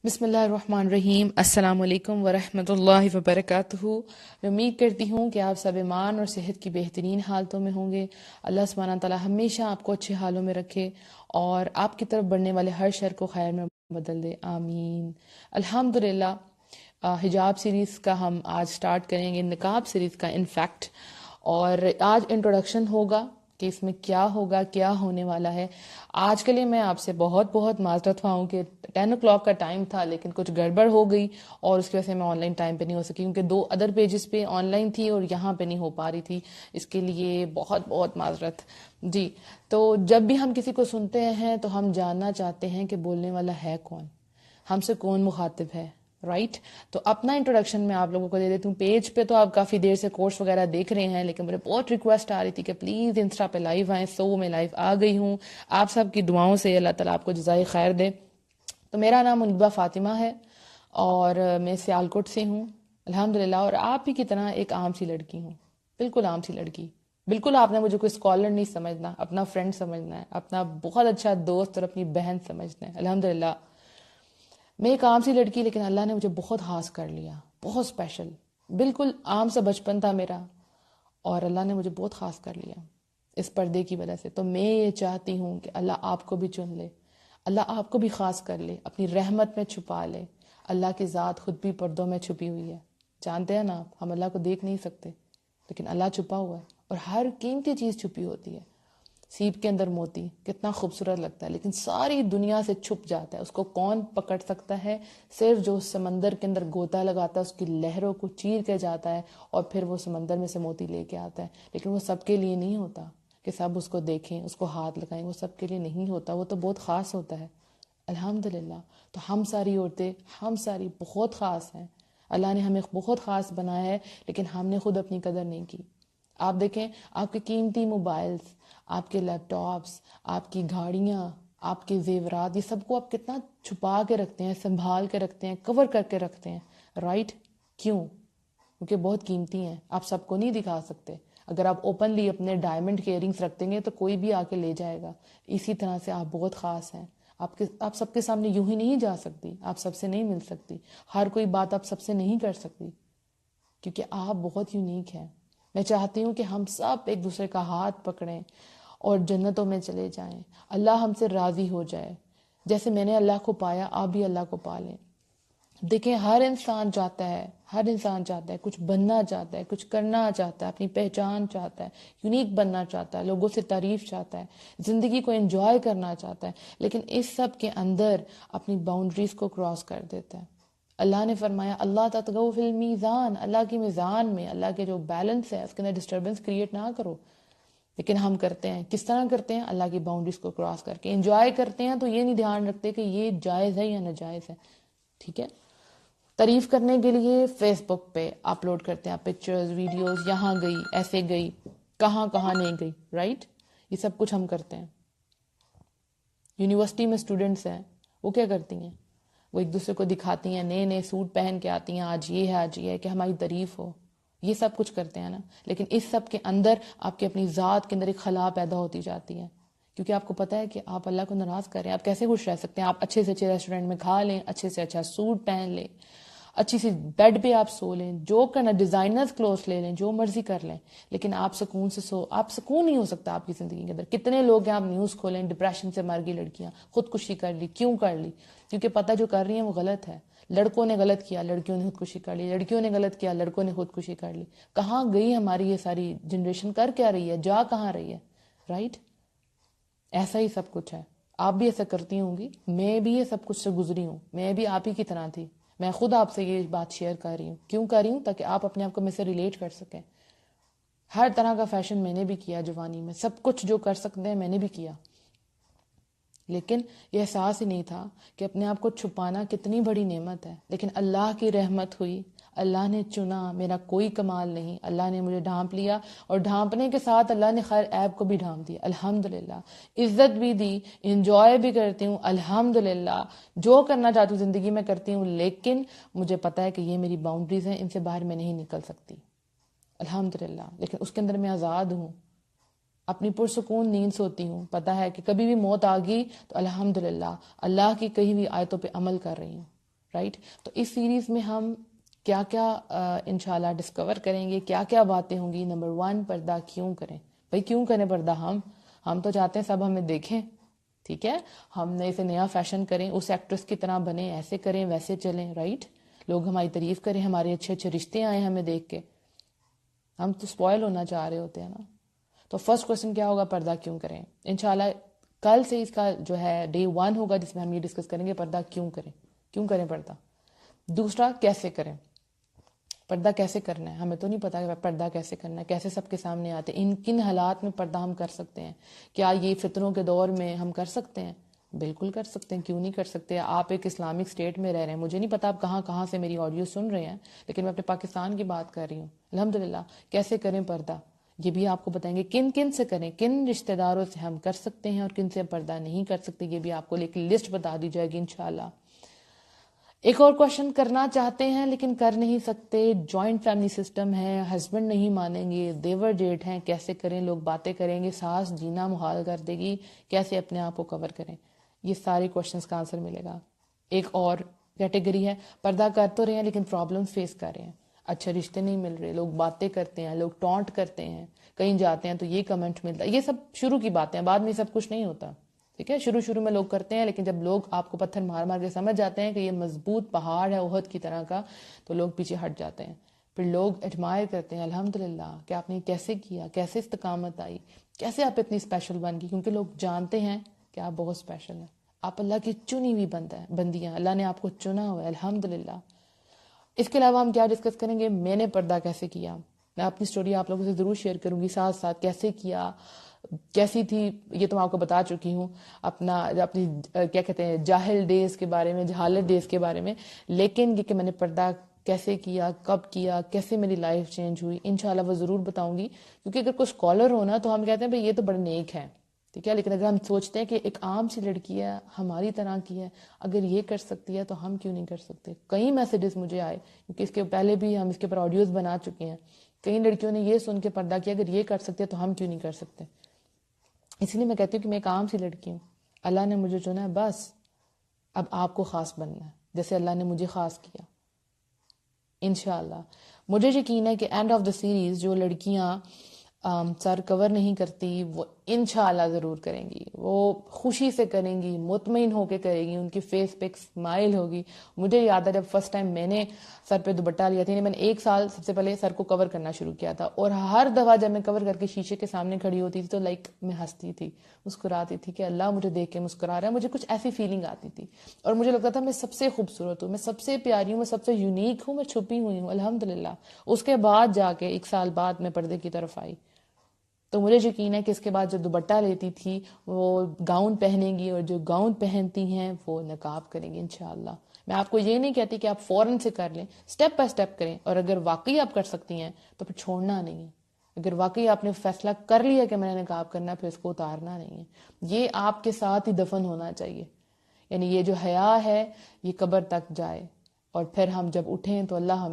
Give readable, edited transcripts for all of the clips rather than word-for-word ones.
بسم اللہ الرحمن الرحیم. السلام علیکم ورحمۃ اللہ وبرکاتہ. میں امید کرتی ہوں کہ آپ سب ایمان اور صحت کی بہترین حالتوں میں ہوں گے. اللہ سبحانہ تعالیٰ ہمیشہ آپ کو اچھے حالوں میں رکھے اور آپ کی طرف بڑھنے والے ہر شر کو خیر میں بدل دے. آمین. الحمدللہ. حجاب سیریز کا ہم آج سٹارٹ کریں گے، نقاب سیریز کا انفیکٹ. اور آج انٹروڈکشن ہوگا کہ اس میں کیا ہوگا، کیا ہونے والا ہے. آج کے لیے میں آپ سے بہت بہت معذرت خواہ ہوں کہ 10 o'clock کا ٹائم تھا لیکن کچھ گڑبڑ ہو گئی اور اس کی وجہ سے میں آن لائن ٹائم پہ نہیں ہو سکی، کیونکہ 2 ادر پیجز پہ آن لائن تھی اور یہاں پہ نہیں ہو پا رہی تھی. اس کے لیے بہت بہت معذرت. جی، تو جب بھی ہم کسی کو سنتے ہیں تو ہم جاننا چاہتے ہیں کہ بولنے والا ہے کون، ہم سے کون مخاطب ہے، رائٹ. تو اپنا انٹروڈکشن میں آپ لوگوں کو دے دیتی ہوں. پیج پہ تو آپ کافی دیر سے کورس وغیرہ دیکھ رہے ہیں، لیکن مجھے بہت ریکویسٹ آ رہی تھی کہ پلیز انسٹا پہ لائیو آئیں. سو میں لائیو آ گئی ہوں. آپ سب کی دعاؤں سے اللہ تعالیٰ آپ کو جزائے خیر دے. تو میرا نام منیبہ فاطمہ ہے اور میں سیالکوٹ سے ہوں الحمدللہ. اور آپ ہی کی طرح ایک عام سی لڑکی ہوں، بالکل عام سی لڑکی. بالکل آپ نے مجھے کوئی اسکالر نہیں سمجھنا، اپنا فرینڈ سمجھنا ہے، اپنا بہت اچھا دوست اور اپنی بہن سمجھنا ہے. الحمدللہ میں ایک عام سی لڑکی، لیکن اللہ نے مجھے بہت خاص کر لیا، بہت اسپیشل. بالکل عام سا بچپن تھا میرا اور اللہ نے مجھے بہت خاص کر لیا اس پردے کی وجہ سے. تو میں یہ چاہتی ہوں کہ اللہ آپ کو بھی چن لے، اللہ آپ کو بھی خاص کر لے، اپنی رحمت میں چھپا لے. اللہ کی ذات خود بھی پردوں میں چھپی ہوئی ہے. جانتے ہیں نا آپ، ہم اللہ کو دیکھ نہیں سکتے لیکن اللہ چھپا ہوا ہے اور ہر قیمتی چیز چھپی ہوتی ہے. سیپ کے اندر موتی کتنا خوبصورت لگتا ہے لیکن ساری دنیا سے چھپ جاتا ہے. اس کو کون پکڑ سکتا ہے؟ صرف جو سمندر کے اندر گوتا لگاتا ہے، اس کی لہروں کو چیر کے جاتا ہے اور پھر وہ سمندر میں سے موتی لے کے آتا ہے. لیکن وہ سب کے لیے نہیں ہوتا کہ سب اس کو دیکھیں، اس کو ہاتھ لگائیں. وہ سب کے لیے نہیں ہوتا، وہ تو بہت خاص ہوتا ہے. الحمدللہ. تو ہم ساری عورتیں، ہم ساری بہت خاص ہیں. اللہ نے ہمیں بہت خاص بنایا ہے لیکن ہم نے خود اپنی قدر نہیں کی. آپ دیکھیں، آپ کے قیمتی موبائلز، آپ کے لیپ ٹاپس، آپ کی گاڑیاں، آپ کے زیورات، یہ سب کو آپ کتنا چھپا کے رکھتے ہیں، سنبھال کے رکھتے ہیں، کور کر کے رکھتے ہیں، رائٹ؟ کیوں؟ کیونکہ بہت قیمتی ہیں، آپ سب کو نہیں دکھا سکتے. اگر آپ اوپنلی اپنے ڈائمنڈ کے ایئرنگس رکھ دیں گے تو کوئی بھی آ کے لے جائے گا. اسی طرح سے آپ بہت خاص ہیں. آپ سب کے سامنے یوں ہی نہیں جا سکتی، آپ سب سے نہیں مل سکتی، ہر کوئی بات آپ سب سے نہیں کر سکتی، کیونکہ آپ بہت یونیک ہیں. میں چاہتی ہوں کہ ہم سب ایک دوسرے کا ہاتھ پکڑیں اور جنتوں میں چلے جائیں. اللہ ہم سے راضی ہو جائے. جیسے میں نے اللہ کو پایا، آپ بھی اللہ کو پا لیں. دیکھیں، ہر انسان چاہتا ہے، ہر انسان چاہتا ہے، کچھ بننا چاہتا ہے، کچھ کرنا چاہتا ہے، اپنی پہچان چاہتا ہے، یونیک بننا چاہتا ہے، لوگوں سے تعریف چاہتا ہے، زندگی کو انجوائے کرنا چاہتا ہے، لیکن اس سب کے اندر اپنی باؤنڈریز کو کراس کر دیتا ہے. اللہ نے فرمایا اللہ تطغوا فی المیزان، اللہ کی میزان میں، اللہ کے جو بیلنس ہے اس کے اندر ڈسٹربنس کریٹ نہ کرو. لیکن ہم کرتے ہیں، کس طرح کرتے ہیں؟ اللہ کی باؤنڈریز کو کراس کر کے. انجوائے کرتے ہیں تو یہ نہیں دھیان رکھتے کہ یہ جائز ہے یا ناجائز ہے. ٹھیک ہے، تعریف کرنے کے لیے فیس بک پہ اپلوڈ کرتے ہیں پکچرز، ویڈیوز، یہاں گئی، ایسے گئی، کہاں کہاں نہیں گئی، رائٹ؟ یہ سب کچھ ہم کرتے ہیں. یونیورسٹی میں اسٹوڈنٹس ہیں، وہ کیا کرتی ہیں؟ وہ ایک دوسرے کو دکھاتی ہیں، نئے نئے سوٹ پہن کے آتی ہیں، آج یہ ہے، آج یہ ہے، کہ ہماری تعریف ہو. یہ سب کچھ کرتے ہیں نا. لیکن اس سب کے اندر آپ کی اپنی ذات کے اندر ایک خلا پیدا ہوتی جاتی ہے، کیونکہ آپ کو پتہ ہے کہ آپ اللہ کو ناراض کر رہے ہیں. آپ کیسے خوش رہ سکتے ہیں؟ آپ اچھے سے اچھے ریسٹورینٹ میں کھا لیں، اچھے سے اچھا سوٹ پہن لیں، اچھی سی بیڈ پہ آپ سو لیں، جو کرنا، ڈیزائنرز کلوتھ لے لیں، جو مرضی کر لیں، لیکن آپ سکون سے آپ سکون نہیں ہو سکتا آپ کی زندگی کے اندر. کتنے لوگ ہیں، آپ نیوز کھولیں، ڈپریشن سے مر گئی لڑکیاں، خودکشی کر لی. کیوں کر لی؟ کیونکہ پتہ جو کر رہی ہیں وہ غلط ہے. لڑکوں نے غلط کیا، لڑکیوں نے خودکشی کر لی، لڑکیوں نے غلط کیا، لڑکوں نے خودکشی کر لی. کہاں گئی ہماری یہ ساری جنریشن؟ کر کیا رہی ہے؟ جا کہاں رہی ہے؟ رائٹ؟ ایسا ہی سب کچھ ہے. آپ بھی ایسا کرتی ہوں گی، میں بھی یہ سب کچھ سے گزری ہوں، میں بھی آپ ہی کی طرح تھی. میں خود آپ سے یہ بات شیئر کر رہی ہوں. کیوں کر رہی ہوں؟ تاکہ آپ اپنے آپ کو مجھ سے ریلیٹ کر سکیں. ہر طرح کا فیشن میں نے بھی کیا جوانی میں، سب کچھ جو کر سکتے ہیں میں نے بھی کیا، لیکن یہ احساس ہی نہیں تھا کہ اپنے آپ کو چھپانا کتنی بڑی نعمت ہے. لیکن اللہ کی رحمت ہوئی، اللہ نے چنا. میرا کوئی کمال نہیں، اللہ نے مجھے ڈھانپ لیا اور ڈھانپنے کے ساتھ اللہ نے خیر عیب کو بھی ڈھانپ دیا. الحمدللہ. عزت بھی دی، انجوائے بھی کرتی ہوں الحمدللہ. جو کرنا چاہتی ہوں زندگی میں کرتی ہوں، لیکن مجھے پتا ہے کہ یہ میری باؤنڈریز ہیں، ان سے باہر میں نہیں نکل سکتی الحمدللہ. لیکن اس کے اندر میں آزاد ہوں، اپنی پرسکون نیند سوتی ہوں. پتہ ہے کہ کبھی بھی موت آ گئی تو الحمدللہ اللہ کی کہی ہوئی آیتوں پہ عمل کر رہی ہوں. رائٹ. تو اس سیریز میں ہم کیا کیا انشاءاللہ ڈسکور کریں گے, کیا کیا باتیں ہوں گی. نمبر 1, پردہ کیوں کریں. بھائی کیوں کریں پردہ؟ ہم تو چاہتے ہیں سب ہمیں دیکھیں, ٹھیک ہے, ہم نے اسے نیا فیشن کریں, اس ایکٹریس کی طرح بنیں, ایسے کریں ویسے چلیں, رائٹ. لوگ ہماری تعریف کریں, ہمارے اچھے اچھے رشتے آئیں ہمیں دیکھ کے. ہم تو سپوائل ہونا چاہ رہے ہوتے ہیں نا. تو فرسٹ کوسچن کیا ہوگا؟ پردہ کیوں کریں. انشاءاللہ کل سے اس کا جو ہے ڈے 1 ہوگا جس میں ہم یہ ڈسکس کریں گے پردہ کیوں کریں, کیوں کریں پردہ. دوسرا, کیسے کریں. پردہ کیسے کرنا ہے, ہمیں تو نہیں پتا کہ پردہ کیسے کرنا ہے, کیسے سب کے سامنے آتے ہیں, کن حالات میں پردہ ہم کر سکتے ہیں. کیا یہ فتنوں کے دور میں ہم کر سکتے ہیں؟ بالکل کر سکتے ہیں, کیوں نہیں کر سکتے. آپ ایک اسلامک اسٹیٹ میں رہ رہے ہیں, مجھے نہیں پتا آپ کہاں کہاں سے میری آڈیو سن رہے ہیں, لیکن میں اپنے پاکستان کی بات کر رہی ہوں. الحمدللہ. کیسے کریں پردہ, یہ بھی آپ کو بتائیں گے. کن کن سے کریں, کن رشتہ داروں سے ہم کر سکتے ہیں اور کن سے پردہ نہیں کر سکتے, یہ بھی آپ کو ایک لسٹ بتا دی جائے گی انشاءاللہ. ایک اور کوشچن کرنا چاہتے ہیں لیکن کر نہیں سکتے. جوائنٹ فیملی سسٹم ہے, ہسبینڈ نہیں مانیں گے, دیور جیٹ ہیں, کیسے کریں. لوگ باتیں کریں گے, ساس جینا محال کر دے گی, کیسے اپنے آپ کو کور کریں. یہ سارے کوشچنس کا آنسر ملے گا. ایک اور کیٹیگری ہے, پردہ کر تو رہے ہیں لیکن پرابلم فیس کر رہے ہیں, اچھے رشتے نہیں مل رہے, لوگ باتیں کرتے ہیں, لوگ ٹونٹ کرتے ہیں, کہیں جاتے ہیں تو یہ کمنٹ ملتا ہے. یہ سب شروع کی باتیں ہیں, بعد میں سب کچھ نہیں ہوتا, ٹھیک ہے. شروع میں لوگ کرتے ہیں, لیکن جب لوگ آپ کو پتھر مار مار کے سمجھ جاتے ہیں کہ یہ مضبوط پہاڑ ہے احد کی طرح کا, تو لوگ پیچھے ہٹ جاتے ہیں. پھر لوگ ایڈمائر کرتے ہیں, الحمدللہ کہ آپ نے کیسے کیا, کیسے استقامت آئی, کیسے آپ اتنی اسپیشل بن گئی. کیونکہ لوگ جانتے ہیں کہ آپ بہت اسپیشل ہیں, آپ اللہ کی چنی ہوئی بندیاں, اللہ نے آپ کو چنا ہوا ہے, الحمدللہ. اس کے علاوہ ہم کیا ڈسکس کریں گے؟ میں نے پردہ کیسے کیا. میں اپنی سٹوری آپ لوگوں سے ضرور شیئر کروں گی, ساتھ ساتھ کیسے کیا, کیسی تھی, یہ تو میں آپ کو بتا چکی ہوں. اپنی کیا کہتے ہیں جاہل ڈیز کے بارے میں, جہالت ڈیز کے بارے میں. لیکن یہ کہ میں نے پردہ کیسے کیا, کب کیا, کیسے میری لائف چینج ہوئی, انشاءاللہ وہ ضرور بتاؤں گی. کیونکہ اگر کوئی اسکالر ہونا تو ہم کہتے ہیں بھائی یہ تو بڑے نیک ہے, ٹھیک ہے. لیکن اگر ہم سوچتے ہیں کہ ایک عام سی لڑکی ہے, ہماری طرح کی ہے, اگر یہ کر سکتی ہے تو ہم کیوں نہیں کر سکتے. کئی میسیجز مجھے آئے, کیونکہ اس کے پہلے بھی ہم اس کے پر آڈیوز بنا چکے ہیں. کئی لڑکیوں نے یہ سن کے پردہ کیا, اگر یہ کر سکتے ہیں تو ہم کیوں نہیں کر سکتے. اس لیے میں کہتی ہوں کہ میں ایک عام سی لڑکی ہوں, اللہ نے مجھے چنا ہے, بس اب آپ کو خاص بننا ہے جیسے اللہ نے مجھے خاص کیا. انشاءاللہ مجھے یقین ہے کہ اینڈ آف دا سیریز جو لڑکیاں سر کور نہیں کرتی وہ انشاءاللہ ضرور کریں گی, وہ خوشی سے کریں گی, مطمئن ہو کے کریں گی, ان کی فیس پہ ایک اسمائل ہوگی. مجھے یاد ہے جب فرسٹ ٹائم میں نے سر پہ دوپٹہ لیا تھا, میں نے 1 سال سب سے پہلے سر کو کور کرنا شروع کیا تھا, اور ہر دفعہ جب میں کور کر کے شیشے کے سامنے کھڑی ہوتی تھی تو میں ہنستی تھی, مسکراتی تھی کہ اللہ مجھے دیکھ کے مسکرا رہا ہے. مجھے کچھ ایسی فیلنگ آتی تھی, اور مجھے لگتا تھا میں سب سے خوبصورت ہوں, میں سب سے پیاری ہوں, میں سب سے یونیک ہوں, میں چھپی ہوئی ہوں. الحمدللہ اس کے بعد جا کے 1 سال بعد میں پردے کی طرف آئی. تو مجھے یقین ہے کہ اس کے بعد جو دوپٹہ لیتی تھی وہ گاؤن پہنے گی, اور جو گاؤن پہنتی ہیں وہ نقاب کریں گی انشاءاللہ. میں آپ کو یہ نہیں کہتی کہ آپ فوراً سے کر لیں, سٹیپ بائی سٹیپ کریں, اور اگر واقعی آپ کر سکتی ہیں تو پھر چھوڑنا نہیں ہے. اگر واقعی آپ نے فیصلہ کر لیا کہ میں نے نقاب کرنا, پھر اس کو اتارنا نہیں ہے. یہ آپ کے ساتھ ہی دفن ہونا چاہیے. یعنی یہ جو حیا ہے یہ قبر تک جائے, اور پھر ہم جب اٹھیں تو اللہ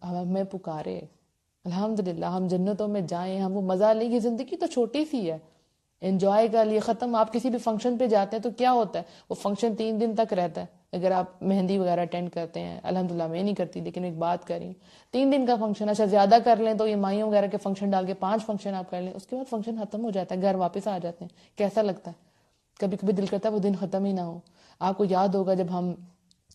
ہمیں پکارے. الحمدللہ ہم جنتوں میں جائیں, ہم وہ مزہ لیں. یہ زندگی تو چھوٹی سی ہے, انجوائے کر لیے ختم. آپ کسی بھی فنکشن پہ جاتے ہیں تو کیا ہوتا ہے, وہ فنکشن 3 دن تک رہتا ہے. اگر آپ مہندی وغیرہ اٹینڈ کرتے ہیں, الحمدللہ میں نہیں کرتی لیکن ایک بات کر رہی ہوں, 3 دن کا فنکشن, اچھا زیادہ کر لیں تو یہ مائیوں وغیرہ کے فنکشن ڈال کے 5 فنکشن آپ کر لیں, اس کے بعد فنکشن ختم ہو جاتا ہے, گھر واپس آ جاتے ہیں. کیسا لگتا ہے؟ کبھی کبھی دل کرتا ہے وہ دن ختم ہی نہ ہو. آپ کو یاد ہوگا جب ہم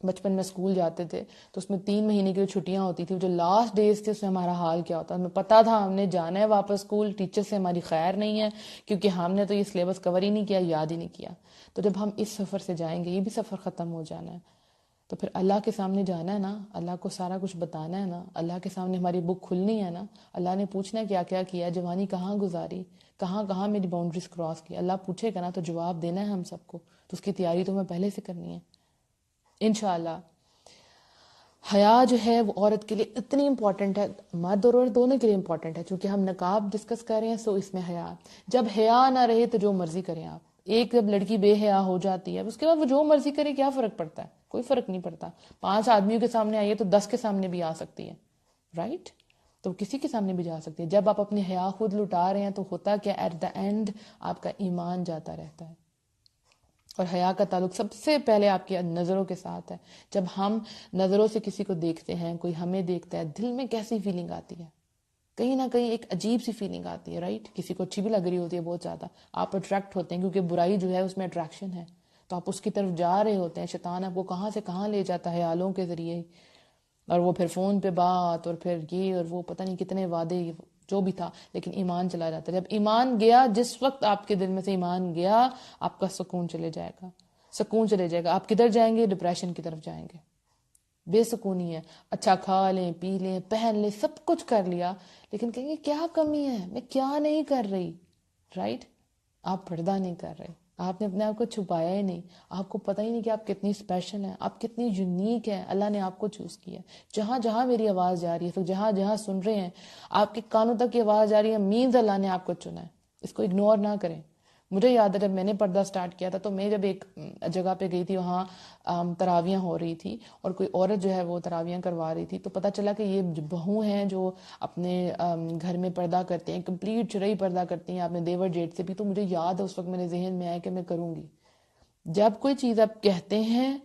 بچپن میں اسکول جاتے تھے تو اس میں 3 مہینے کی جو چھٹیاں ہوتی تھی, جو لاسٹ ڈیز تھے, اس میں ہمارا حال کیا ہوتا. ہمیں پتا تھا ہم نے جانا ہے واپس اسکول, ٹیچر سے ہماری خیر نہیں ہے کیونکہ ہم نے تو یہ سلیبس کور ہی نہیں کیا, یاد ہی نہیں کیا. تو جب ہم اس سفر سے جائیں گے, یہ بھی سفر ختم ہو جانا ہے, تو پھر اللہ کے سامنے جانا ہے نا, اللہ کو سارا کچھ بتانا ہے نا, اللہ کے سامنے ہماری بک کھلنی ہے نا. اللہ نے پوچھنا ہے کیا کیا کیا, جوانی کہاں گزاری, کہاں کہاں میری باؤنڈریز کراس کی. اللہ پوچھے گا نا تو جواب دینا ہے ہم سب کو, تو اس کی تیاری تو ہمیں پہلے سے کرنی ہے انشاءاللہ. حیا جو ہے وہ عورت کے لیے اتنی امپورٹنٹ ہے, مرد اور عورت دونوں کے لیے امپورٹنٹ ہے. چونکہ ہم نقاب ڈسکس کر رہے ہیں سو اس میں حیا. جب حیا نہ رہے تو جو مرضی کریں آپ. ایک جب لڑکی بے حیا ہو جاتی ہے اس کے بعد وہ جو مرضی کرے, کیا فرق پڑتا ہے؟ کوئی فرق نہیں پڑتا. 5 آدمیوں کے سامنے آئیے تو 10 کے سامنے بھی آ سکتی ہے, رائٹ. تو کسی کے سامنے بھی جا سکتی ہے. جب آپ اپنی حیا خود لٹا رہے ہیں تو ہوتا کیا, ایٹ دا اینڈ آپ کا ایمان جاتا رہتا ہے. اور حیا کا تعلق سب سے پہلے آپ کی نظروں کے ساتھ ہے. جب ہم نظروں سے کسی کو دیکھتے ہیں، کوئی ہمیں دیکھتا ہے، دل میں کیسی فیلنگ آتی ہے؟ کہیں نہ کہیں ایک عجیب سی فیلنگ آتی ہے، رائٹ؟ کسی کو اچھی بھی لگ رہی ہوتی ہے بہت زیادہ، آپ اٹریکٹ ہوتے ہیں کیونکہ برائی جو ہے اس میں اٹریکشن ہے، تو آپ اس کی طرف جا رہے ہوتے ہیں. شیطان آپ کو کہاں سے کہاں لے جاتا ہے خیالوں کے ذریعے، اور وہ پھر فون پہ بات، اور پھر یہ اور وہ پتہ نہیں کتنے وعدے، جو بھی تھا. لیکن ایمان چلا جاتا ہے. جب ایمان گیا، جس وقت آپ کے دل میں سے ایمان گیا، آپ کا سکون چلے جائے گا، سکون چلے جائے گا. آپ کدھر جائیں گے؟ ڈپریشن کی طرف جائیں گے. بے سکونی ہے. اچھا کھا لیں، پی لیں، پہن لیں، سب کچھ کر لیا، لیکن کہیں گے کیا کمی ہے، میں کیا نہیں کر رہی، رائٹ؟ آپ پردہ نہیں کر رہے، آپ نے اپنے آپ کو چھپایا ہی نہیں، آپ کو پتہ ہی نہیں کہ آپ کتنی اسپیشل ہیں، آپ کتنی یونیک ہیں. اللہ نے آپ کو چوز کیا. جہاں جہاں میری آواز جا رہی ہے، پھر جہاں جہاں سن رہے ہیں، آپ کے کانوں تک یہ آواز جا رہی ہے، مینز اللہ نے آپ کو چنا ہے. اس کو اگنور نہ کریں. مجھے یاد ہے جب میں نے پردہ سٹارٹ کیا تھا، تو میں جب ایک جگہ پہ گئی تھی، وہاں تراویاں ہو رہی تھی، اور کوئی عورت جو ہے وہ تراویاں کروا رہی تھی، تو پتہ چلا کہ یہ بہو ہیں جو اپنے گھر میں پردہ کرتے ہیں، کمپلیٹ شرعی پردہ کرتی ہیں اپنے دیور جیٹ سے بھی. تو مجھے یاد ہے اس وقت میرے ذہن میں آیا کہ میں کروں گی. جب کوئی چیز آپ کہتے ہیں،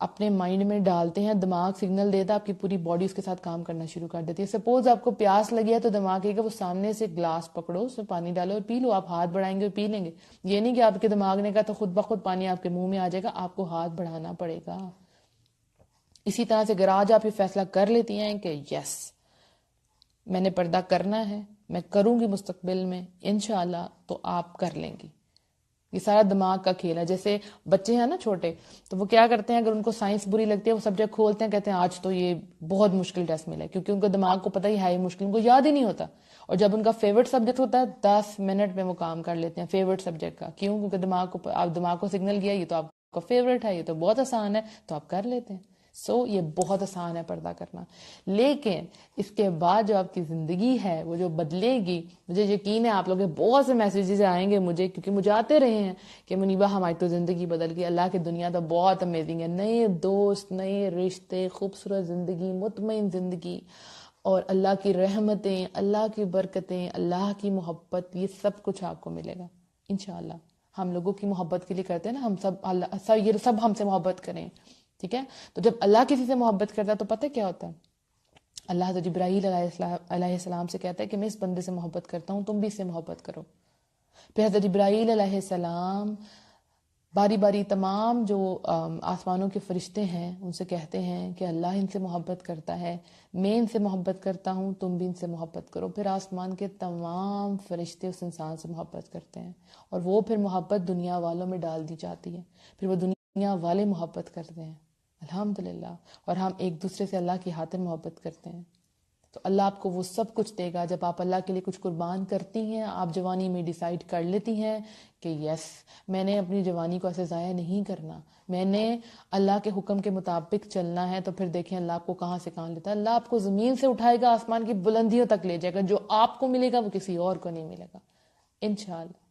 اپنے مائنڈ میں ڈالتے ہیں، دماغ سگنل دیتا ہے، آپ کی پوری باڈی اس کے ساتھ کام کرنا شروع کر دیتی ہے. سپوز آپ کو پیاس لگی ہے، تو دماغ کہے گا وہ سامنے سے گلاس پکڑو، اس میں پانی ڈالو اور پی لو. آپ ہاتھ بڑھائیں گے اور پی لیں گے. یہ نہیں کہ آپ کے دماغ نے کہا تو خود بخود پانی آپ کے منہ میں آ جائے گا، آپ کو ہاتھ بڑھانا پڑے گا. اسی طرح سے اگر آج آپ یہ فیصلہ کر لیتی ہیں کہ یس میں نے پردہ کرنا ہے، میں کروں گی مستقبل میں انشاءاللہ، تو آپ کر لیں گی. یہ سارا دماغ کا کھیل ہے. جیسے بچے ہیں نا چھوٹے، تو وہ کیا کرتے ہیں، اگر ان کو سائنس بری لگتی ہے، وہ سبجیکٹ کھولتے ہیں، کہتے ہیں آج تو یہ بہت مشکل ٹیسٹ ملا ہے، کیونکہ ان کو دماغ کو پتہ ہی ہے یہ مشکل، ان کو یاد ہی نہیں ہوتا. اور جب ان کا فیورٹ سبجیکٹ ہوتا ہے، 10 منٹ میں وہ کام کر لیتے ہیں فیورٹ سبجیکٹ کا. کیوں؟ کیونکہ دماغ کو سگنل گیا یہ تو آپ کا فیورٹ ہے، یہ تو بہت آسان ہے، تو آپ کر لیتے ہیں. یہ بہت آسان ہے پردہ کرنا. لیکن اس کے بعد جو آپ کی زندگی ہے وہ جو بدلے گی، مجھے یقین ہے آپ لوگ بہت سے میسیجز آئیں گے مجھے، کیونکہ مجھے آتے رہے ہیں کہ منیبہ ہماری تو زندگی بدل گئی. اللہ کی دنیا تو بہت امیزنگ ہے. نئے دوست، نئے رشتے، خوبصورت زندگی، مطمئن زندگی، اور اللہ کی رحمتیں، اللہ کی برکتیں، اللہ کی محبت، یہ سب کچھ آپ کو ملے گا انشاءاللہ. ہم لوگوں کی محبت کے لیے کرتے ہیں نا، ہم سب یہ سب ہم سے محبت کریں، ٹھیک ہے؟ تو جب اللہ کسی سے محبت کرتا ہے تو پتہ کیا ہوتا ہے؟ اللہ حضرت جبرائیل علیہ السلام سے کہتا ہے کہ میں اس بندے سے محبت کرتا ہوں، تم بھی اس سے محبت کرو. پھر حضرت جبرائیل علیہ السلام باری باری تمام جو آسمانوں کے فرشتے ہیں ان سے کہتے ہیں کہ اللہ ان سے محبت کرتا ہے، میں ان سے محبت کرتا ہوں، تم بھی ان سے محبت کرو. پھر آسمان کے تمام فرشتے اس انسان سے محبت کرتے ہیں، اور وہ پھر محبت دنیا والوں میں ڈال دی جاتی ہے. پھر وہ دنیا والے محبت کرتے ہیں الحمدللہ، اور ہم ایک دوسرے سے اللہ کی خاطر محبت کرتے ہیں. تو اللہ آپ کو وہ سب کچھ دے گا جب آپ اللہ کے لیے کچھ قربان کرتی ہیں. آپ جوانی میں ڈیسائیڈ کر لیتی ہیں کہ یس میں نے اپنی جوانی کو ایسے ضائع نہیں کرنا، میں نے اللہ کے حکم کے مطابق چلنا ہے. تو پھر دیکھیں اللہ آپ کو کہاں سے کہاں لیتا ہے. اللہ آپ کو زمین سے اٹھائے گا، آسمان کی بلندیوں تک لے جائے گا. جو آپ کو ملے گا وہ کسی اور کو نہیں ملے گا انشاءاللہ.